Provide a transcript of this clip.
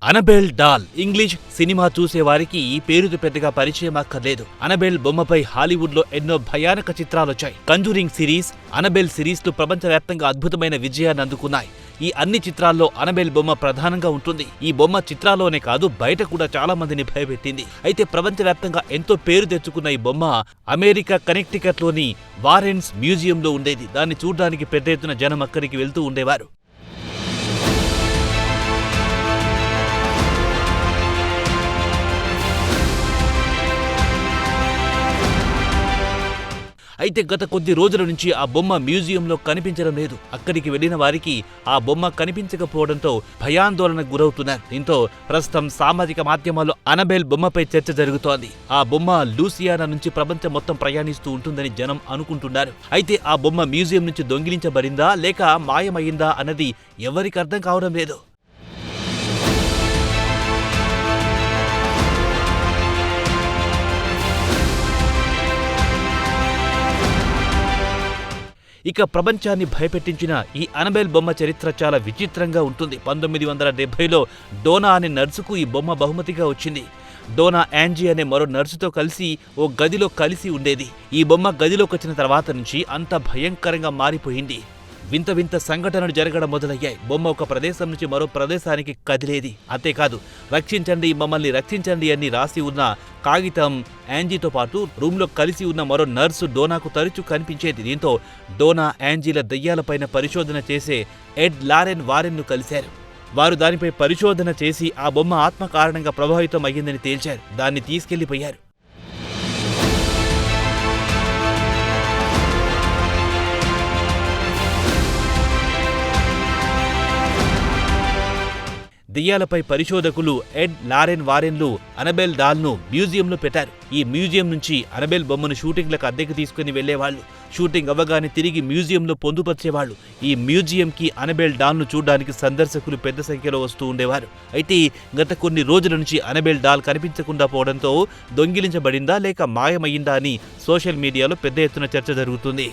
Annabel doll English cinema చూసేవారికి ఈ పేరుతో పెద్దగా పరిచయం అక్కర్లేదు. అనబెల్ బొమ్మపై హాలీవుడ్ లో ఎన్నో భయానక చిత్రాలొచ్చాయి. కంజూరింగ్ సిరీస్, అనబెల్ సిరీస్లు ప్రపంచవ్యాప్తంగా అద్భుతమైన విజయాన్ని అందుకున్నాయి. ఈ అన్ని చిత్రాల్లో అనబెల్ బొమ్మ ప్రధానంగా ఉంటుంది. ఈ బొమ్మ చిత్రాల్లోనే కాదు బయట కూడా చాలా మందిని భయపెట్టింది. అయితే ప్రపంచవ్యాప్తంగా ఎంతో పేరు తెచ్చుకున్న ఈ బొమ్మ అమెరికా కనెక్టికట్ లోని వారెన్స్ మ్యూజియంలో ఉండేది. దాన్ని చూడడానికి పెద్ద ఎత్తున జనం అక్కడికి వెళ్తూ ఉండేవారు. అయితే గత కొద్ది రోజుల నుంచి ఆ బొమ్మ మ్యూజియంలో కనిపించడం లేదు. అక్కడికి వెళ్లిన వారికి ఆ బొమ్మ కనిపించకపోవడంతో భయాందోళనకు గురవుతున్నారు. దీంతో ప్రస్తుతం సామాజిక మాధ్యమాల్లో అనబెల్ బొమ్మపై చర్చ జరుగుతోంది. ఆ బొమ్మ లూసియానా నుంచి ప్రపంచం మొత్తం ప్రయాణిస్తూ ఉంటుందని జనం అనుకుంటున్నారు. అయితే ఆ బొమ్మ మ్యూజియం నుంచి దొంగిలించబడిందా లేక మాయమైందా అన్నది ఎవరికి అర్థం కావడం లేదు. ఇక ప్రపంచాన్ని భయపెట్టించిన ఈ అనబెల్ బొమ్మ చరిత్ర చాలా విచిత్రంగా ఉంటుంది. 1970లో డోనా అనే నర్సుకు ఈ బొమ్మ బహుమతిగా వచ్చింది. డోనా యాంజీ అనే మరో నర్సుతో కలిసి ఓ గదిలో కలిసి ఉండేది. ఈ బొమ్మ గదిలోకి వచ్చిన తర్వాత నుంచి అంత భయంకరంగా మారిపోయింది. వింత వింత సంఘటనలు జరగడం మొదలయ్యాయి. బొమ్మ ఒక ప్రదేశం నుంచి మరో ప్రదేశానికి కదిలేది. అంతేకాదు రక్షించండి, మమ్మల్ని రక్షించండి అని రాసి ఉన్న కాగితం యాంజీతో పాటు రూమ్లో కలిసి ఉన్న మరో నర్సు డోనాకు తరచూ కనిపించేది. దీంతో డోనా యాంజీల దయ్యాలపైన పరిశోధన చేసే ఎడ్ లారెన్ వారెన్ను కలిశారు. వారు దానిపై పరిశోధన చేసి ఆ బొమ్మ ఆత్మ కారణంగా ప్రభావితం అయ్యిందని తేల్చారు. దాన్ని తీసుకెళ్లిపోయారు. దెయ్యాలపై పరిశోధకులు ఎడ్ లారెన్ వారెన్లు అనబెల్ డాల్ను మ్యూజియంలో పెట్టారు. ఈ మ్యూజియం నుంచి అనబెల్ బొమ్మను షూటింగ్లకు అద్దెకు తీసుకుని వెళ్లేవాళ్లు. షూటింగ్ అవ్వగానే తిరిగి మ్యూజియంలో పొందుపరిచేవాళ్లు. ఈ మ్యూజియంకి అనబెల్ డాల్ను చూడడానికి సందర్శకులు పెద్ద సంఖ్యలో వస్తూ ఉండేవారు. అయితే గత కొన్ని రోజుల నుంచి అనబెల్ డాల్ కనిపించకుండా పోవడంతో దొంగిలించబడిందా లేక మాయమయ్యిందా అని సోషల్ మీడియాలో పెద్ద ఎత్తున చర్చ జరుగుతుంది.